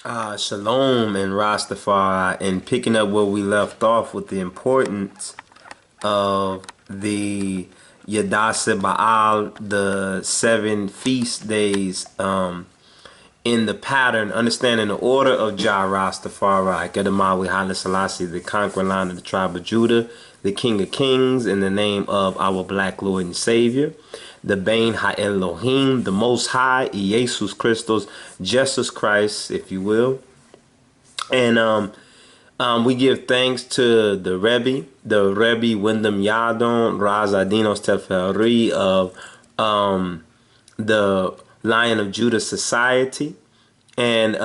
Shalom and Rastafari, and picking up where we left off with the importance of the Yadase Baal, the 7 feast days, in the pattern, understanding the order of Jah Rastafari, QEDAMAWI, HAILE, SELASSIE, the conquering line of the tribe of Judah, the King of Kings, in the name of our Black Lord and Savior, the Bain Ha-Elohim, the Most High, Jesus Christos, Jesus Christ, if you will. And we give thanks to the Rebbe Wyndham Yadon, Razadinos Teferi of the Lion of Judah Society, and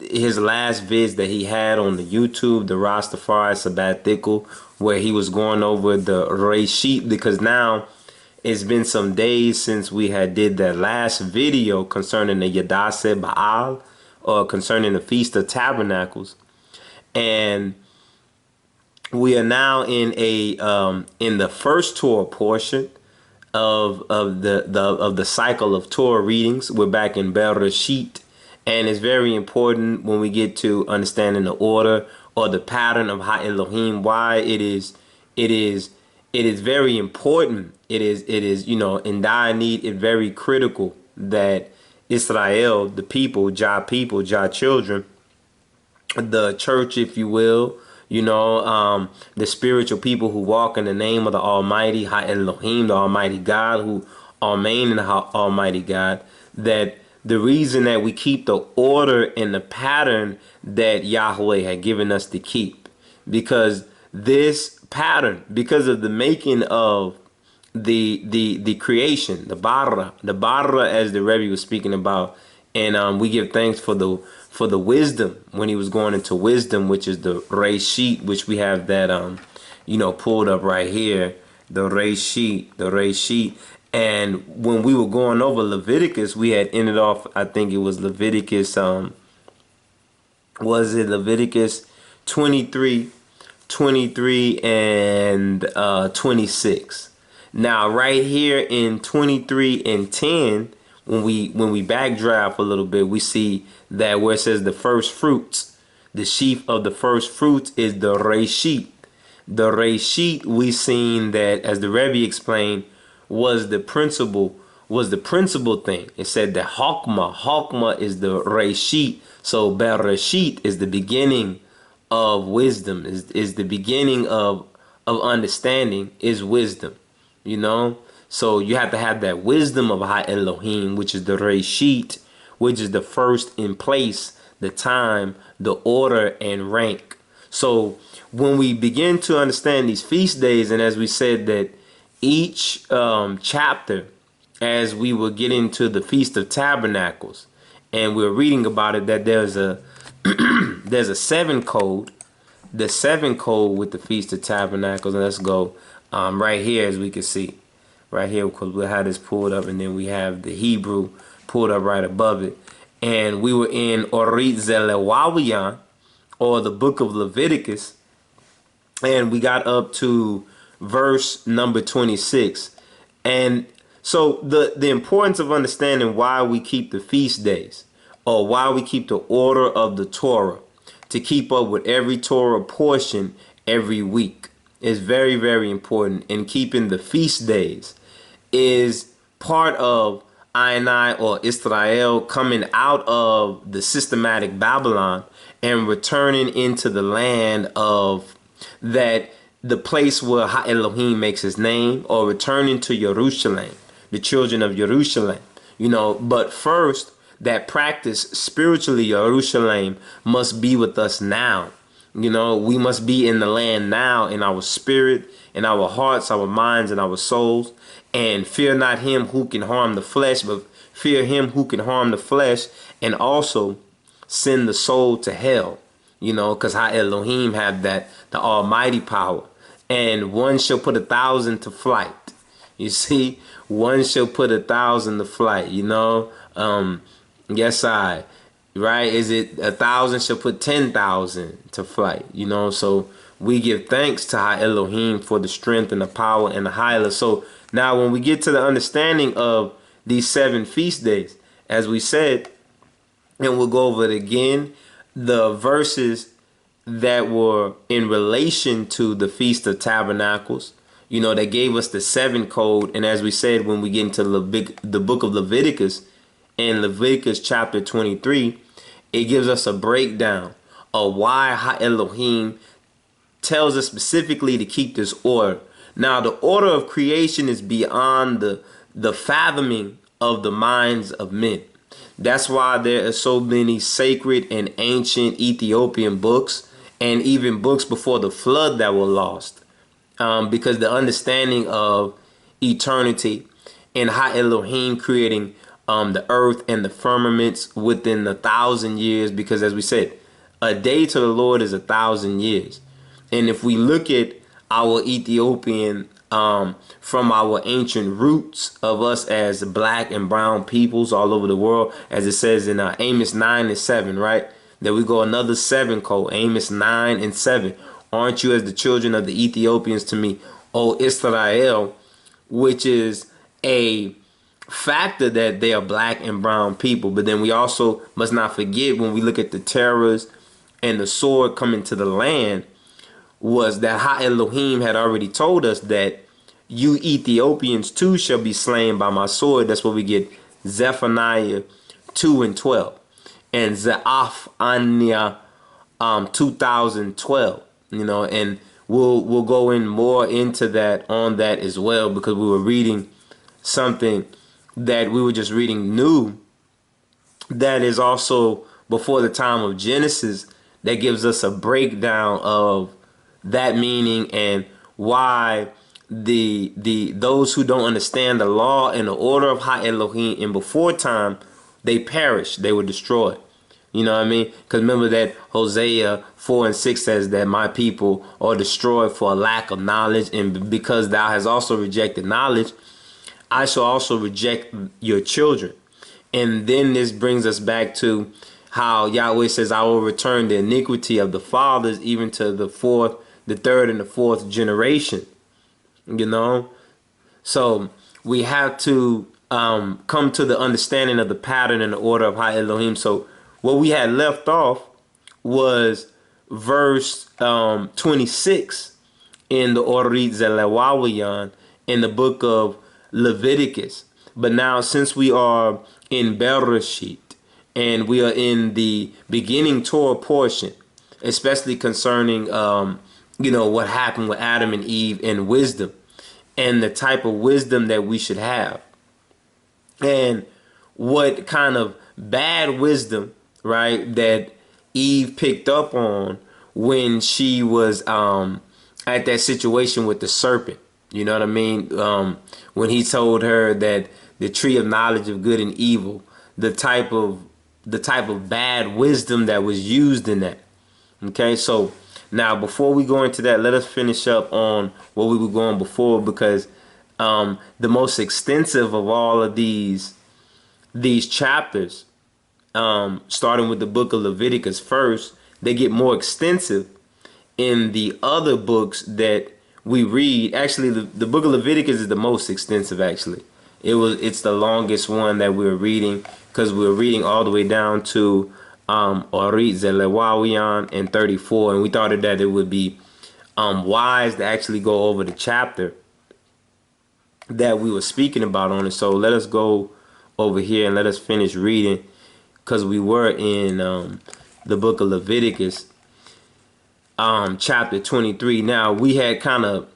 his last vids that he had on the YouTube, the Rastafari sabbatical, where he was going over the Reshit, because now it's been some days since we had did that last video concerning the Yadase Baal, or concerning the Feast of Tabernacles, and we are now in the first Torah portion of the cycle of Torah readings. We're back in Bereshit, and it's very important when we get to understanding the order or the pattern of Ha-Elohim, why it is very important. It is, you know, in dire need, it's very critical that Israel, the people, Jah children, the church, if you will, you know, the spiritual people who walk in the name of the Almighty Ha-Elohim, the Almighty God, who Amen and Almighty God, that the reason that we keep the order and the pattern that Yahweh had given us to keep, because this pattern, because of the making of the creation, the bara as the Rebbe was speaking about, and we give thanks for the wisdom when he was going into wisdom, which is the Reshit, which we have that you know, pulled up right here, the Reshit. And when we were going over Leviticus, we had ended off, I think it was Leviticus, was it Leviticus 23 and 26. Now right here in 23 and 10, when we backdraft a little bit, we see that where it says the first fruits, the sheaf of the first fruits is the Reshit. The Reshit, we seen that, as the Rebbe explained, was the principal thing. It said that Hakma is the Reshit. So Bereshit is the beginning of wisdom, is the beginning of understanding, is wisdom, you know. So you have to have that wisdom of Ha-Elohim, which is the Reshit, which is the first in place, the time, the order, and rank. So when we begin to understand these feast days, and as we said that each chapter, as we will get into the Feast of Tabernacles, and we're reading about it, that there's a there's a 7 code, the 7 code with the Feast of Tabernacles. And let's go right here, as we can see right here, because we'll have this pulled up, and then we have the Hebrew pulled up right above it. And we were in Orit Zelewawiyan, or the book of Leviticus, and we got up to verse number 26. And so the importance of understanding why we keep the feast days, or why we keep the order of the Torah, to keep up with every Torah portion every week, is very, very important. And keeping the feast days is part of I or Israel coming out of the systematic Babylon and returning into the land of that, the place where Ha-Elohim makes his name, or returning to Jerusalem, the children of Jerusalem, you know. But first, that practice spiritually, Jerusalem must be with us now. You know, we must be in the land now, in our spirit, in our hearts, our minds, and our souls. And fear not him who can harm the flesh, but fear him who can harm the flesh and also send the soul to hell. You know, because Ha-Elohim have that, the almighty power. And one shall put 1,000 to flight. You see, one shall put 1,000 to flight, you know. Yes, right? Is it 1,000 shall put 10,000 to flight, you know? So we give thanks to Ha-Elohim for the strength and the power and the HAILE. So now when we get to the understanding of these 7 feast days, as we said, and we'll go over it again, the verses that were in relation to the Feast of Tabernacles. You know, they gave us the 7 code. And as we said, when we get into the book of Leviticus, in Leviticus chapter 23, it gives us a breakdown of why Elohim tells us specifically to keep this order. Now, the order of creation is beyond the fathoming of the minds of men. That's why there are so many sacred and ancient Ethiopian books, and even books before the flood that were lost. Because the understanding of eternity and how Elohim creating the earth and the firmaments within 1,000 years, because as we said, a day to the Lord is 1,000 years. And if we look at our Ethiopian, from our ancient roots of us as black and brown peoples all over the world, as it says in Amos 9 and 7, right? That we go another 7 code, Amos 9 and 7. Aren't you as the children of the Ethiopians to me, O Israel, which is a factor that they are black and brown people. But then we also must not forget, when we look at the terrors and the sword coming to the land, was that Ha Elohim had already told us that you Ethiopians too shall be slain by my sword. That's what we get Zephaniah 2 and 12. And Ze'af Anya 2012. You know, and we'll go in more into that on that as well, because we were reading something that we were just reading new that is also before the time of Genesis, that gives us a breakdown of that meaning and why the those who don't understand the law and the order of Ha Elohim in before time, they perish, they were destroyed. You know what I mean? Because remember that Hosea 4 and 6 says that my people are destroyed for a lack of knowledge, and because thou hast also rejected knowledge, I shall also reject your children. And then this brings us back to how Yahweh says, I will return the iniquity of the fathers even to the third and the fourth generation. You know, so we have to come to the understanding of the pattern and the order of Ha Elohim. So what we had left off was verse 26 in the Orit Zelawawiyan in the book of Leviticus. But now, since we are in Bereshit and we are in the beginning Torah portion, especially concerning you know, what happened with Adam and Eve and wisdom and the type of wisdom that we should have, and what kind of bad wisdom, right, that Eve picked up on when she was at that situation with the serpent. You know what I mean? When he told her that the tree of knowledge of good and evil, the type of bad wisdom that was used in that. Okay, so now before we go into that, let us finish up on what we were going before, because the most extensive of all of these chapters, starting with the book of Leviticus first, they get more extensive in the other books that we read. Actually, the book of Leviticus is the most extensive. Actually, it's the longest one that we're reading, because we're reading all the way down to Orit Zelawawiyan and 34, and we thought that it would be wise to actually go over the chapter that we were speaking about on it. So let us go over here and let us finish reading, because we were in the book of Leviticus, chapter 23. Now we had kind of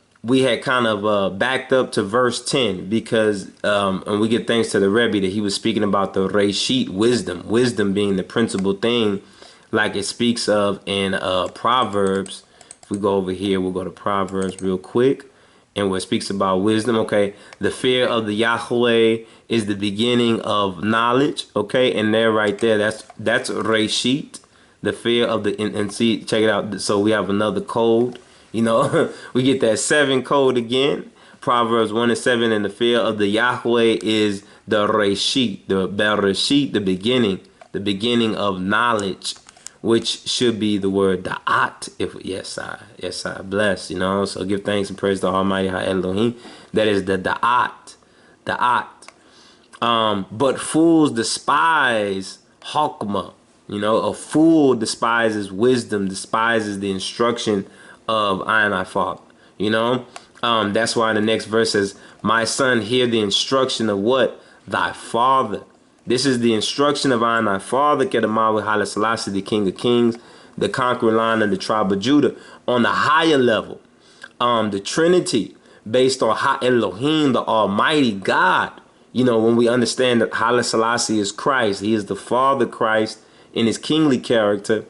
backed up to verse 10, because and we give thanks to the Rebbe that he was speaking about the Reshit wisdom being the principal thing, like it speaks of in Proverbs. If we go over here, we'll go to Proverbs real quick, and where it speaks about wisdom. Okay, the fear of the Yahweh is the beginning of knowledge. Okay, and there right there, that's Reshit, the fear of the, and see, check it out. So we have another code. You know, we get that 7 code again, Proverbs 1 and 7, and the fear of the Yahweh is the Reshit, the Bereshit, the beginning of knowledge, which should be the word Da'at. Yes, I bless, you know. So give thanks and praise to Almighty Ha Elohim. That is the Da'at. But fools despise Hokmah, You know, a fool despises wisdom, despises the instruction of I and I Father. You know, that's why the next verse says, my son, hear the instruction of what? Thy father. This is the instruction of I and thy father, QEDAMAWI, HAILE SELASSIE, the King of Kings, the conquering lion of the tribe of Judah. On the higher level, the Trinity, based on Ha Elohim, the Almighty God. You know, when we understand that HAILE SELASSIE is Christ, he is the Father Christ in his kingly character,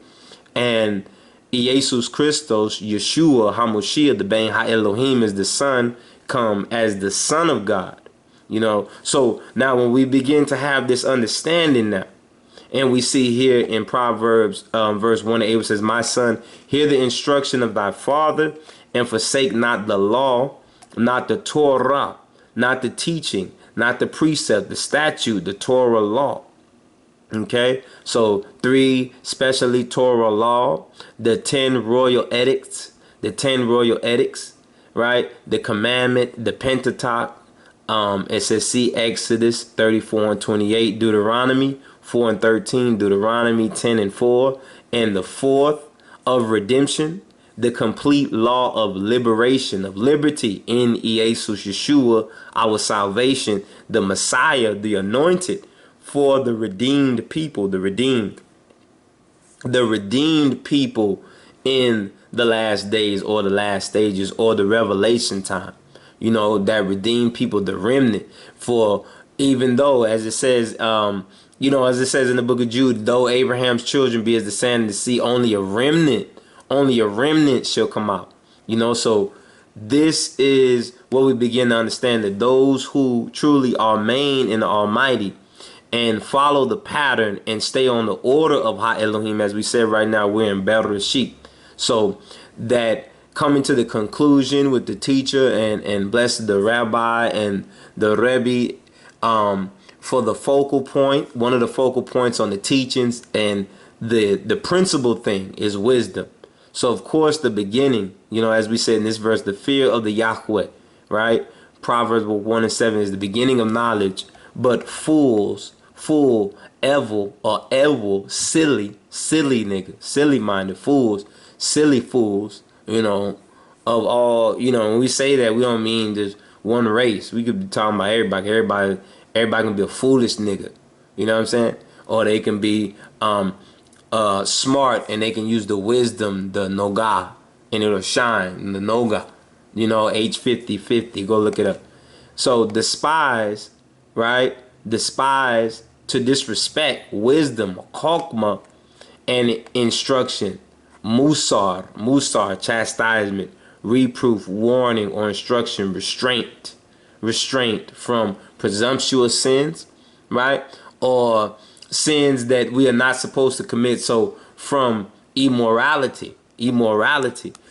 and Jesus Christos, Yeshua, HaMoshiach, the Ben Ha Elohim, is the Son, come as the Son of God. You know, so now when we begin to have this understanding now, and we see here in Proverbs verse 1-8, it says, my son, hear the instruction of thy father, and forsake not the law, not the Torah, not the teaching, not the precept, the statute, the Torah law. Okay, so 3, especially Torah law, the 10 royal edicts, right? The commandment, the Pentateuch. It says, see Exodus 34:28, Deuteronomy 4:13, Deuteronomy 10:4, and the 4th of redemption, the complete law of liberation, of liberty in Jesus Yeshua, our salvation, the Messiah, the anointed, for the redeemed people, the redeemed people in the last days, or the last stages, or the revelation time. You know, that redeemed people, the remnant. For even though, as it says, you know, as it says in the book of Jude, though Abraham's children be as the sand of the sea, only a remnant shall come out. You know, so this is what we begin to understand, that those who truly are main in the Almighty and follow the pattern and stay on the order of Ha Elohim, as we said right now, we're in Bereshit. So that coming to the conclusion with the teacher and blessed the rabbi and the Rebbe, for the focal point, one of the focal points on the teachings, and the principal thing is wisdom. So of course the beginning, you know, as we said in this verse, the fear of the Yahweh, right? Proverbs 1:7 is the beginning of knowledge, but fools, silly nigga, silly minded fools, silly fools, you know, of all, you know, when we say that, we don't mean just one race. We could be talking about everybody can be a foolish nigga, you know what I'm saying? Or they can be smart and they can use the wisdom, the Noga, and it'll shine, the Noga, you know, H5050, go look it up. So despise, right? Despise, to disrespect wisdom, chokmah, and instruction, musar, chastisement, reproof, warning, or instruction, restraint from presumptuous sins, right? Or sins that we are not supposed to commit. So from immorality.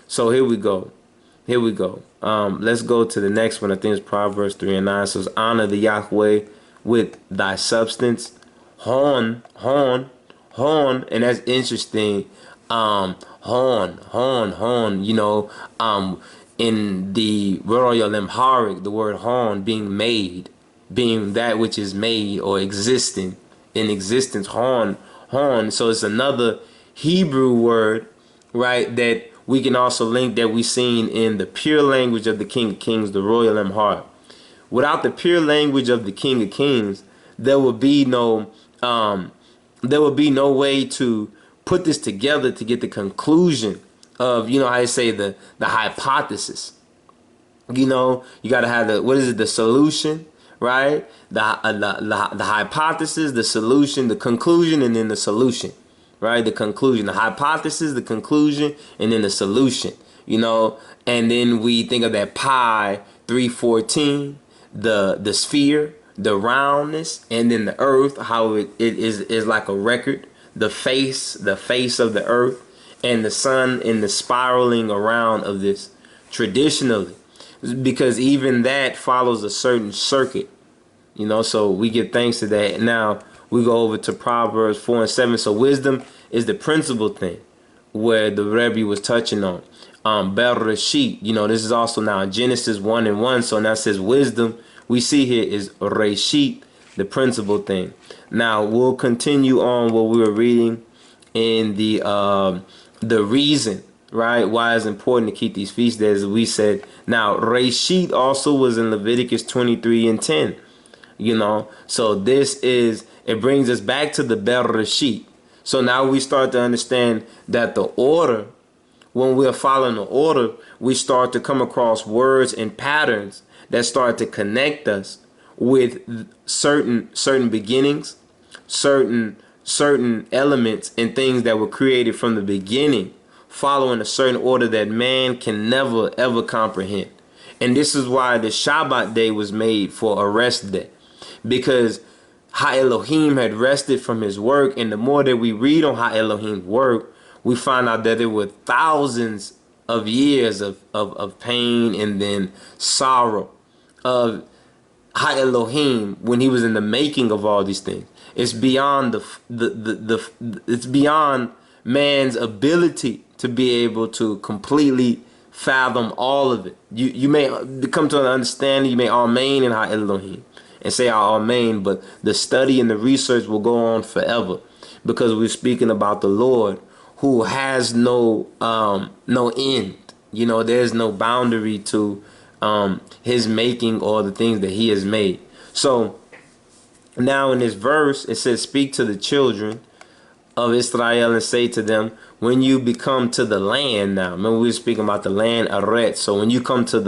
So here we go. Let's go to the next one. I think it's Proverbs 3:9. So it's honor the Yahweh with thy substance. Horn, and that's interesting. Horn, you know, in the Royal Amharic, the word horn being made, being that which is made or existing, in existence, horn. So it's another Hebrew word, right, that we can also link, that we seen in the pure language of the King of Kings, the Royal Amharic. Without the pure language of the King of Kings, there would be no way to put this together to get the conclusion of, you know, how you say the hypothesis. You know, you got to have the solution, right? The hypothesis, the solution, the conclusion, and then the solution, right? The conclusion, the hypothesis, the conclusion, and then the solution, you know. And then we think of that pi 314, the sphere, the roundness, and then the earth, how it is like a record, the face of the earth, and the sun in the spiraling around of this traditionally, because even that follows a certain circuit, you know. So we give thanks to that. Now we go over to Proverbs 4:7. So wisdom is the principal thing, where the Rebbe was touching on. Bereshit, you know, this is also now Genesis 1:1. So now it says wisdom, we see here is Reshit, the principal thing. Now we'll continue on what we were reading in the reason, right, why it's important to keep these feast days. We said, now Reshit also was in Leviticus 23 and 10. You know, so this is, it brings us back to the Bereshit. So now we start to understand that the order, when we're following the order, we start to come across words and patterns that start to connect us with certain beginnings, certain elements and things that were created from the beginning, following a certain order that man can never ever comprehend. And this is why the Shabbat day was made for a rest day, because Ha-Elohim had rested from his work. And the more that we read on Ha-Elohim's work, we find out that there were thousands of years of pain and then sorrow of Ha-Elohim when he was in the making of all these things. It's beyond it's beyond man's ability to be able to completely fathom all of it. You may come to an understanding, you may amen in Ha-Elohim and say amen, but the study and the research will go on forever, because we're speaking about the Lord who has no end. You know, there's no boundary to his making or the things that he has made. So now in this verse, it says, speak to the children of Israel and say to them, when you become to the land. Now remember, we were speaking about the land Aret. So when you come to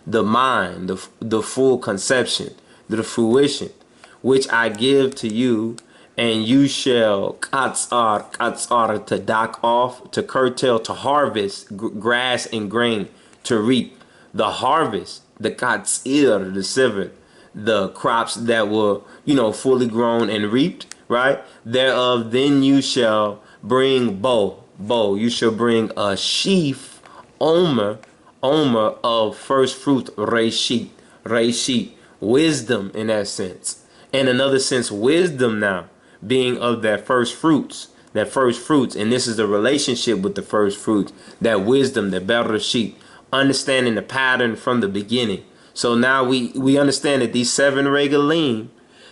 the mind, the full conception, the fruition, which I give to you, and you shall katsar, to dock off, to curtail, to harvest grass and grain, to reap the harvest, the katsir, the seven, the crops that were, you know, fully grown and reaped, right? Thereof then you shall bring bow, you shall bring a sheaf, omer of first fruit, reshit, wisdom in that sense. In another sense, wisdom now being of that first fruits, and this is the relationship with the first fruits, that wisdom, the bereshit, understanding the pattern from the beginning. So now we understand that these 7 regalim,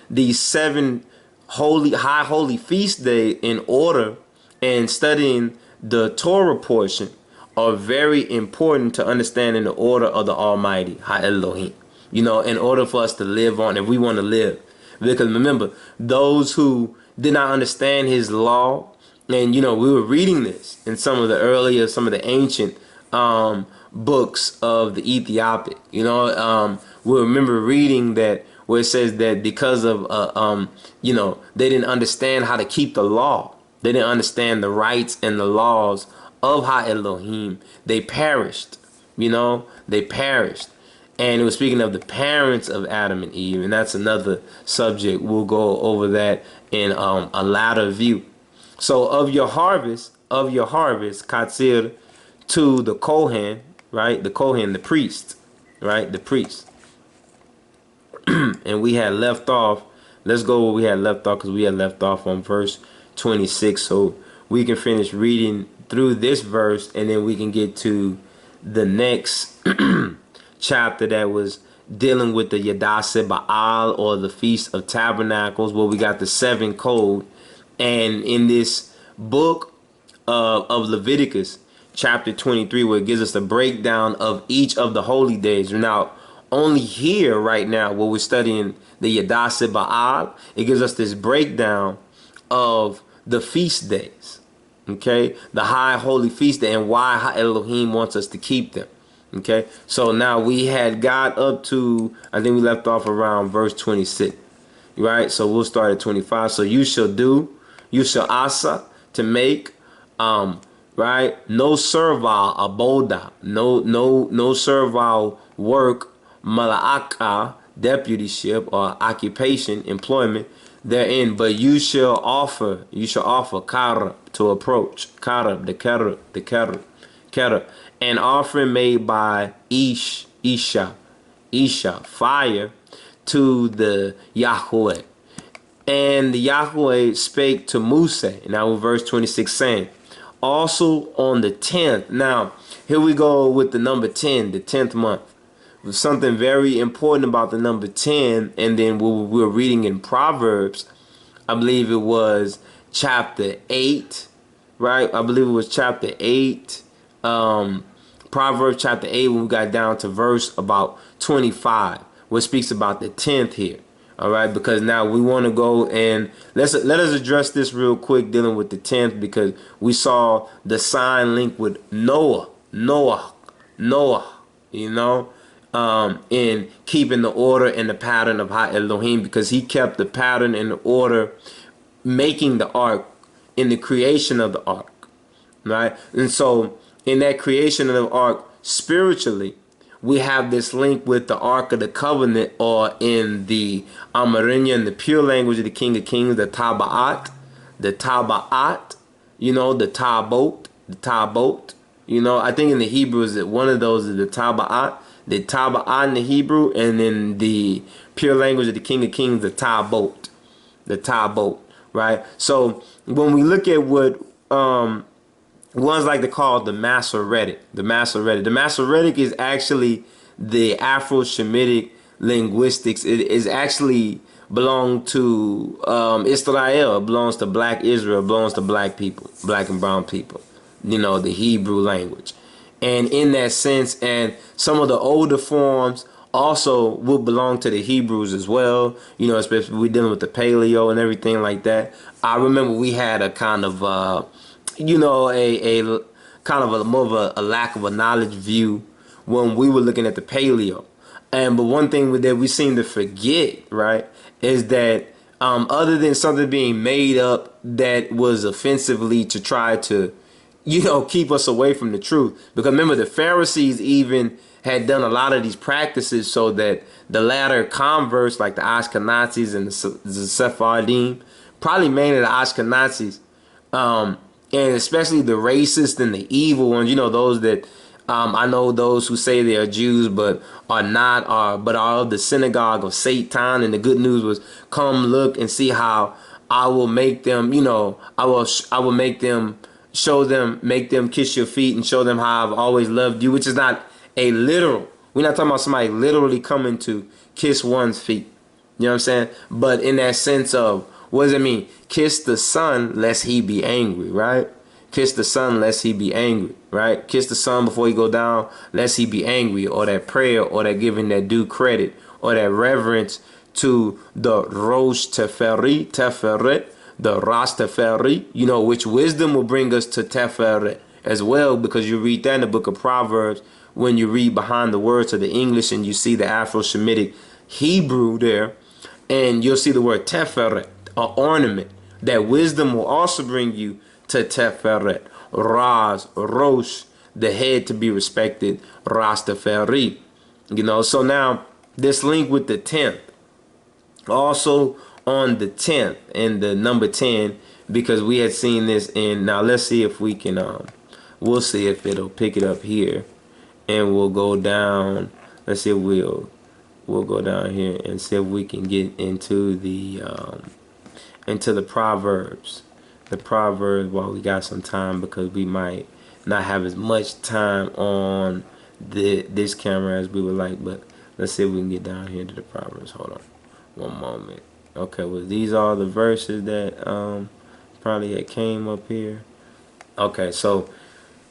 these 7 high holy feast day in order, and studying the Torah portion are very important to understanding the order of the Almighty, Ha-Elohim. You know, in order for us to live on, if we want to live. Because remember, those who did not understand his law, and you know, we were reading this in some of the ancient books of the Ethiopic. You know, we remember reading that where it says that because of you know, they didn't understand how to keep the law. They didn't understand the rights and the laws of Ha-Elohim. They perished. You know, they perished. And it was speaking of the parents of Adam and Eve, and that's another subject. We'll go over that in a latter view. So of your harvest, katsir, to the Kohen, right? The Kohen, the priest, right? The priest. And we had left off. Let's go where we had left off, because we had left off on verse 26. So we can finish reading through this verse, and then we can get to the next chapter that was dealing with the Yadase Baal, or the Feast of Tabernacles, where we got the 7 code. And in this book of Leviticus, chapter 23, where it gives us a breakdown of each of the holy days. Now, only here right now, where we're studying the Yadase Baal, it gives us this breakdown of the feast days. Okay, the high holy feast day, and why Ha-Elohim wants us to keep them. Okay, so now we had got up to, I think we left off around verse 26, right? So we'll start at 25. So you shall asa, to make, right, no servile aboda, no servile work, mala'aka, deputyship or occupation, employment therein, but you shall offer kara, to approach, kara, the kara, an offering made by Isha, fire, to the Yahweh. And the Yahweh spake to Musa, now in verse 26 saying, also on the 10th. Now, here we go with the number 10, the 10th month. Something very important about the number 10, and then we were reading in Proverbs, I believe it was chapter 8, right? I believe it was chapter 8. Proverbs chapter 8, when we got down to verse about 25, which speaks about the 10th here. All right, because now we want to go and let us address this real quick, dealing with the 10th, because we saw the sign link with Noah, you know, in keeping the order and the pattern of Elohim, because he kept the pattern and the order, making the ark in the creation of the ark, right? And so in that creation of the ark spiritually, we have this link with the Ark of the Covenant, or in the Amerindian, the pure language of the King of Kings, the Taba'at, you know, the Tabot, you know, I think in the Hebrew is that one of those is the Taba'at in the Hebrew, and in the pure language of the King of Kings, the Tabot, right? So when we look at what ones like to call the Masoretic. The Masoretic is actually the Afro-Shemitic linguistics. It is actually belong to Israel. It belongs to Black Israel. It belongs to Black people, Black and brown people. You know, the Hebrew language. And in that sense, and some of the older forms also would belong to the Hebrews as well. You know, especially we're dealing with the Paleo and everything like that. I remember we had a kind of you know, a kind of more of a lack of a knowledge view when we were looking at the Paleo. But one thing that we seem to forget, right, is that other than something being made up that was offensively to try to, you know, keep us away from the truth. Because remember, the Pharisees even had done a lot of these practices so that the latter converts, like the Ashkenazis and the Sephardim, probably mainly the Ashkenazis, and especially the racist and the evil ones, you know, those that I know those who say they are Jews but are not, but are of the synagogue of Satan. And the good news was, come look and see how I will make them, you know, I will make them, make them kiss your feet and show them how I've always loved you, which is not a literal. We're not talking about somebody literally coming to kiss one's feet. You know what I'm saying? But in that sense of, what does it mean? Kiss the son lest he be angry, right? Kiss the son lest he be angry, right? Kiss the son before he go down lest he be angry, or that prayer, or that giving that due credit, or that reverence to the Rosh Teferet, the Rastafari, you know, which wisdom will bring us to Teferet as well, because you read that in the book of Proverbs, when you read behind the words of the English and you see the Afro-Shemitic Hebrew there, and you'll see the word Teferet, an ornament. That wisdom will also bring you to Teferet, Raz, Rosh, the head to be respected, Rastafari. You know, so now this link with the 10th. Also on the 10th, and the number 10, because we had seen this in, now let's see if we can, we'll see if it'll pick it up here, and we'll go down, let's see if we'll go down here and see if we can get into the Proverbs. The Proverbs while we got some time, because we might not have as much time on this camera as we would like. But let's see if we can get down here to the Proverbs. Hold on one moment. Okay, well, these are the verses that probably had came up here. Okay, so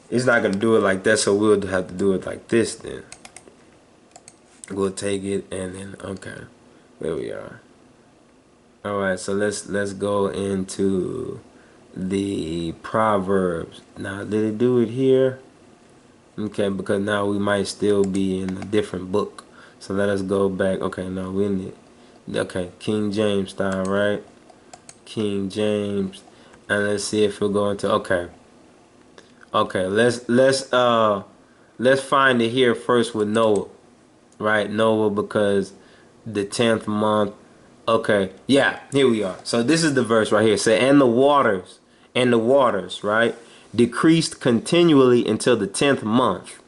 it's not gonna do it like that, so we'll have to do it like this then. We'll take it and then, okay, there we are. All right, so let's go into the Proverbs. Now, did it do it here? Okay, because now we might still be in a different book. So let us go back. Okay, no, we're in the, okay, King James style, right? King James, and let's see if we'll go into, okay, let's find it here first with Noah, right? Noah, because the 10th month. Okay, yeah, here we are. So this is the verse right here. Say, and the waters, right, decreased continually until the 10th month.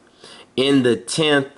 In the 10th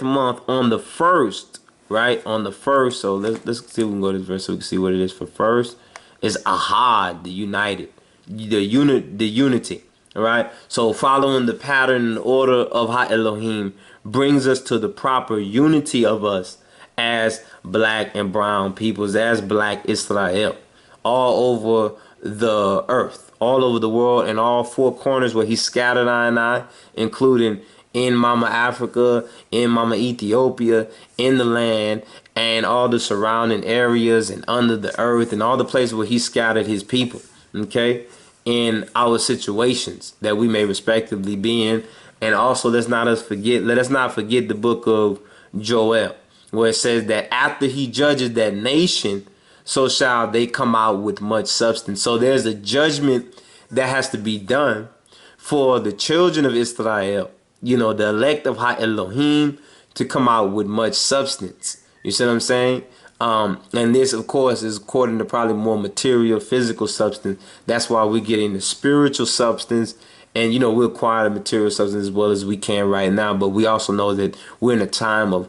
month, on the first, right, on the first. So let's see if we can go to this verse so we can see what it is for first. Is Ahad, the united, the unity. All right. So following the pattern and order of Ha Elohim brings us to the proper unity of us as black and brown peoples, as black Israel, all over the earth, all over the world, and all four corners where he scattered I, including in Mama Africa, in Mama Ethiopia, in the land, and all the surrounding areas, and under the earth, and all the places where he scattered his people, okay, in our situations that we may respectively be in. And also, let us not forget the book of Joel, where it says that after he judges that nation, so shall they come out with much substance. So there's a judgment that has to be done for the children of Israel, you know, the elect of Elohim, to come out with much substance. You see what I'm saying? And this, of course, is according to probably more material, physical substance. That's why we get into spiritual substance. And, you know, we acquire the material substance as well as we can right now. But we also know that we're in a time of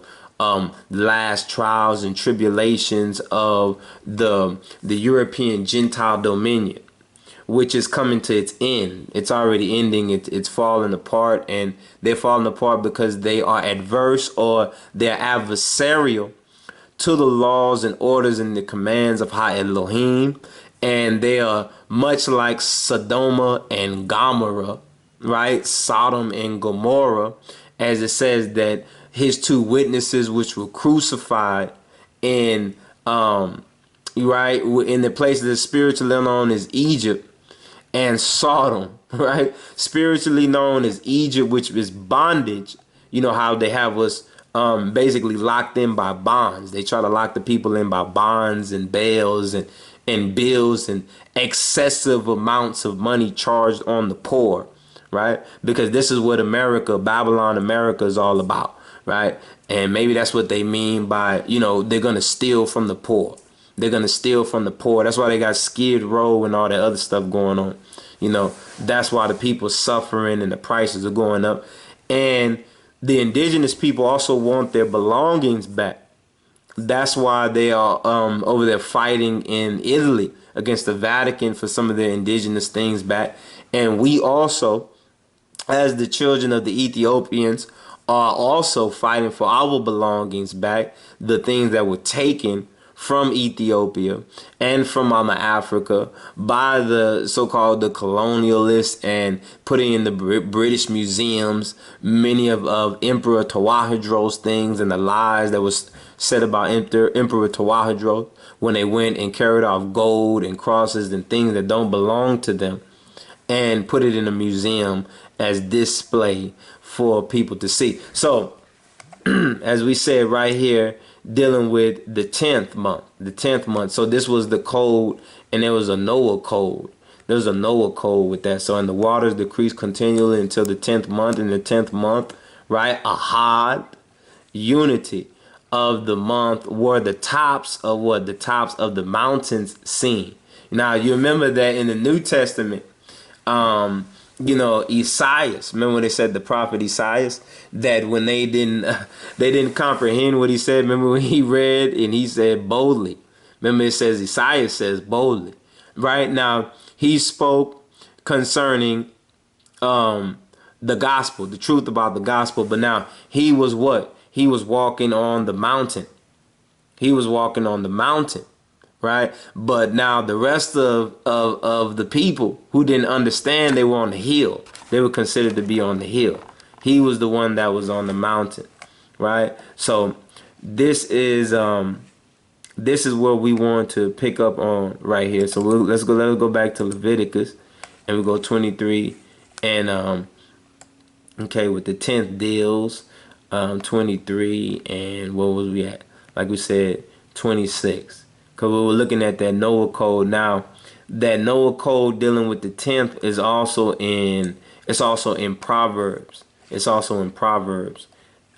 last trials and tribulations of the European Gentile dominion, which is coming to its end. It's already ending. It's falling apart, and they're falling apart because they are adverse, or they're adversarial to the laws and orders and the commands of Elohim. And they are much like Sodom and Gomorrah, right? Sodom and Gomorrah, as it says that his two witnesses, which were crucified in, right, in the place that is spiritually known as Egypt, and Sodom, right, spiritually known as Egypt, which is bondage. You know how they have us basically locked in by bonds. They try to lock the people in by bonds and bails and bills and excessive amounts of money charged on the poor, right? Because this is what America, Babylon America, is all about, right? And maybe that's what they mean by, you know, they're going to steal from the poor. They're going to steal from the poor. That's why they got Skid Row and all that other stuff going on. You know, that's why the people suffering and the prices are going up. And the indigenous people also want their belongings back. That's why they are over there fighting in Italy against the Vatican for some of their indigenous things back. And we also, as the children of the Ethiopians, are also fighting for our belongings back, the things that were taken from Ethiopia and from Mama Africa by the so-called the colonialists, and putting in the British museums many of Emperor Tawahidro's things, and the lies that was said about Emperor Tawahidro when they went and carried off gold and crosses and things that don't belong to them, and put it in a museum as display for people to see. So as we said right here, dealing with the 10th month. So this was the code, and there was a Noah code. There's a Noah code with that. So, and the waters decreased continually until the 10th month. In the 10th month, right, Ahad, unity of the month, were the tops of what? The tops of the mountains seen. Now, you remember that in the New Testament, you know, Esaias, remember when they said the prophet Esaias, that when they didn't comprehend what he said. Remember when he read and he said boldly. Remember it says Esaias says boldly, right? Now he spoke concerning the gospel, the truth about the gospel. But now he was what? He was walking on the mountain. He was walking on the mountain. Right. But now the rest of the people who didn't understand, they were on the hill. They were considered to be on the hill. He was the one that was on the mountain. Right. So this is where we want to pick up on right here. So let's go back to Leviticus, and we go 23 and okay, with the 10th deals, 23, and what was we at? Like we said, 26. Because we were looking at that Noah code. Now, that Noah code dealing with the 10th is also in, it's also in Proverbs. It's also in Proverbs.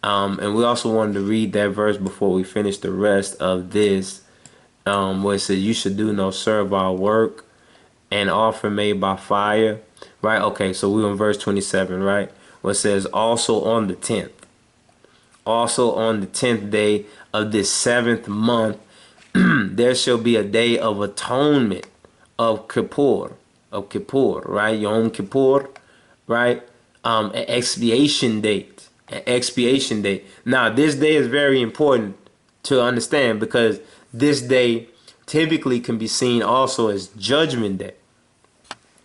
And we also wanted to read that verse before we finish the rest of this, where it says, you should do no servile work and offer made by fire. Right? Okay, so we're in verse 27, right? Where it says, also on the 10th. Also on the 10th day of this 7th month, there shall be a day of atonement, of Kippur, right? Yom Kippur, right? An expiation date, Now, this day is very important to understand, because this day typically can be seen also as Judgment Day.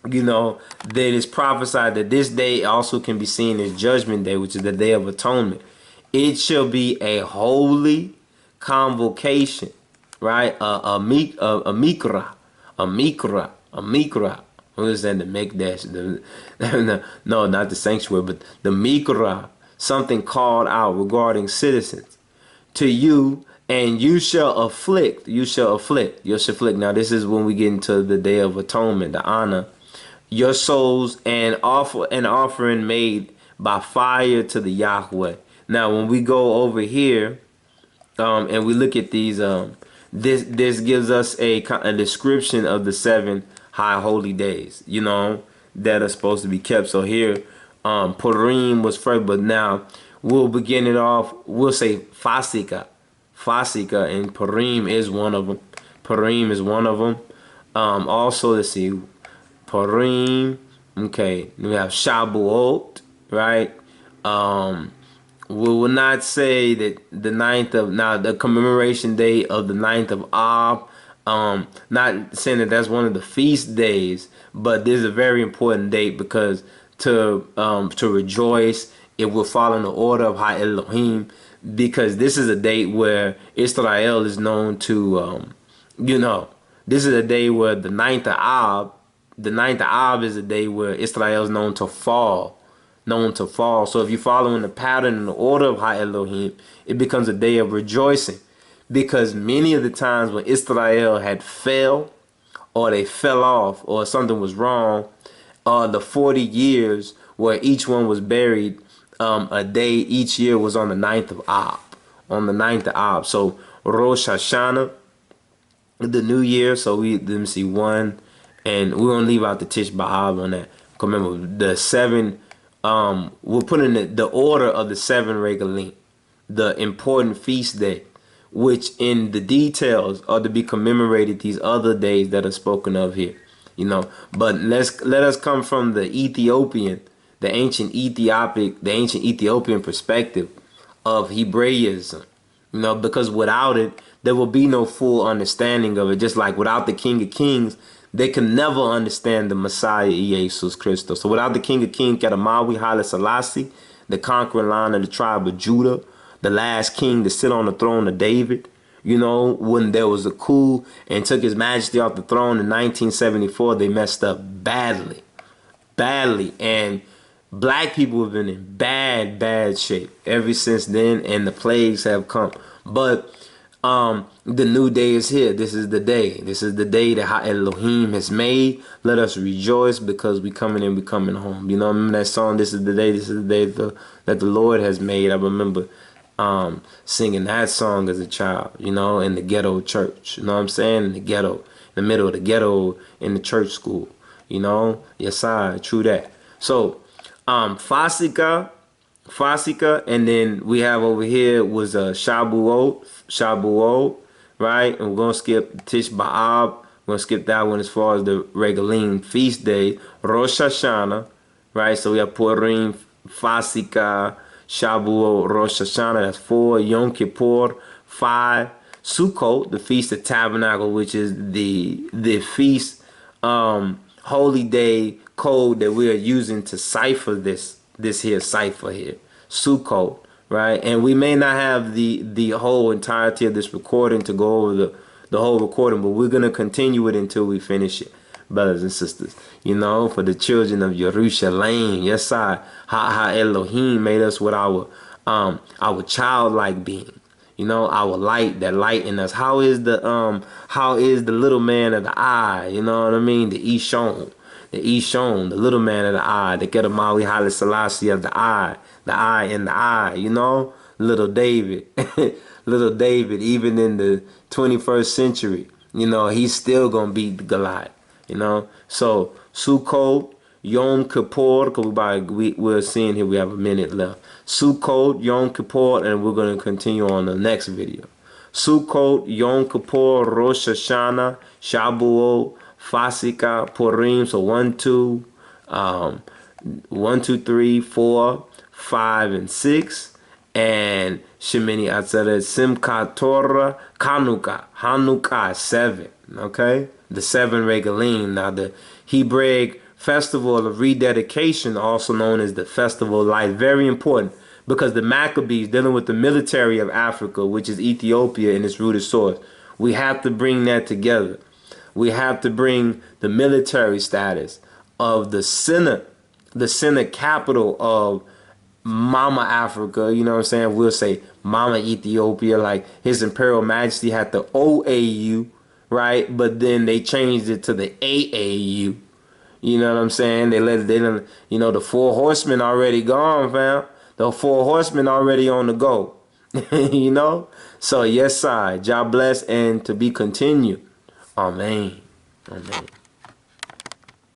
you know, that is prophesied that this day also can be seen as Judgment Day, which is the Day of Atonement. It shall be a holy convocation, right? A mikra. What is that? The mikdash? No, not the sanctuary, but the mikra. Something called out regarding citizens to you, and you shall afflict. You shall afflict. You shall afflict. Now, this is when we get into the Day of Atonement, the honor your souls, and offer an offering made by fire to the Yahweh. Now, when we go over here, and we look at these, this gives us a description of the 7 high holy days, you know, that are supposed to be kept. So here, Purim was first, but now we'll begin it off. We'll say Fasika, and Purim is one of them. Purim is one of them. Also, let's see, Purim. Okay, we have Shabuot, right? We will not say that the 9th of, now the commemoration day of the 9th of Ab, not saying that that's one of the feast days, but this is a very important date because to rejoice, it will fall in the order of HAILE Elohim, because this is a date where Israel is known to, you know, this is a day where the 9th of Ab is a day where Israel is known to fall. So if you're following the pattern and the order of HaElohim, Elohim, it becomes a day of rejoicing, because many of the times when Israel had fell, or they fell off, or something was wrong, the 40 years where each one was buried, a day each year was on the 9th of Ab. So Rosh Hashanah, the new year. So let me see, one, and we're gonna leave out the Tish B'Av on that. Remember the 7. We'll put in the order of the 7 regalim, the important feast day, which in the details are to be commemorated these other days that are spoken of here, you know. But let us come from the ancient Ethiopian perspective of Hebraism, you know, because without it, there will be no full understanding of it. Just like without the King of Kings, they can never understand the Messiah, Jesus Christos. So without the King of Kings, QEDAMAWI, HAILE SELASSIE, the conquering line of the tribe of Judah, the last king to sit on the throne of David, you know, when there was a coup and took his majesty off the throne in 1974, they messed up badly. And black people have been in bad shape ever since then, and the plagues have come. But the new day is here. This is the day. This is the day that Elohim has made. Let us rejoice, because we coming in, we coming home. You know, remember that song, This is the day that the Lord has made. I remember singing that song as a child, you know, in the ghetto church. You know what I'm saying? In the ghetto, in the middle of the ghetto, in the church school. You know? Yes, true that. So, Fasika, and then we have over here was Shabuot, right? And we're gonna skip Tish B'Av. We're gonna skip that one as far as the regalim feast day. Rosh Hashanah, right? So we have Purim, Fasika, Shabuot, Rosh Hashanah. That's 4. Yom Kippur, 5. Sukkot, the Feast of Tabernacles, which is the feast holy day code that we are using to cipher this here cipher here, Sukkot, right? And we may not have the whole entirety of this recording to go over the whole recording, but we're gonna continue it until we finish it, brothers and sisters. You know, for the children of Jerusalem, yes, how Elohim made us with our childlike being. You know, our light, that light in us. How is the little man of the eye? You know what I mean? The Ishon, the little man of the eye, the QEDAMAWI HAILE SELASSIE of the eye in the eye. You know, little David, little David. Even in the 21st century, you know, he's still gonna beat Goliath. You know, so Sukkot, Yom Kippur, because we're seeing here we have a minute left. Sukkot, Yom Kippur, and we're going to continue on the next video. Sukkot, Yom Kippur, Rosh Hashanah, Shabuot, Fasika, Purim. So 1, 2, 3, 4, 5, and 6. And Shemini Atzeret, Simchat Torah, Hanukkah 7. Okay, the 7 regalim. Now the Hebraic festival of rededication, also known as the Festival of Light. Very important because the Maccabees dealing with the military of Africa, which is Ethiopia in its rooted source. We have to bring that together. We have to bring the military status of the Senate capital of Mama Africa, you know what I'm saying? We'll say Mama Ethiopia, like His Imperial Majesty had the OAU, right? But then they changed it to the AAU. You know what I'm saying? They didn't, you know, the 4 horsemen already gone, fam. The 4 horsemen already on the go. You know? So yes, sir. God bless and to be continued. Amen. Amen.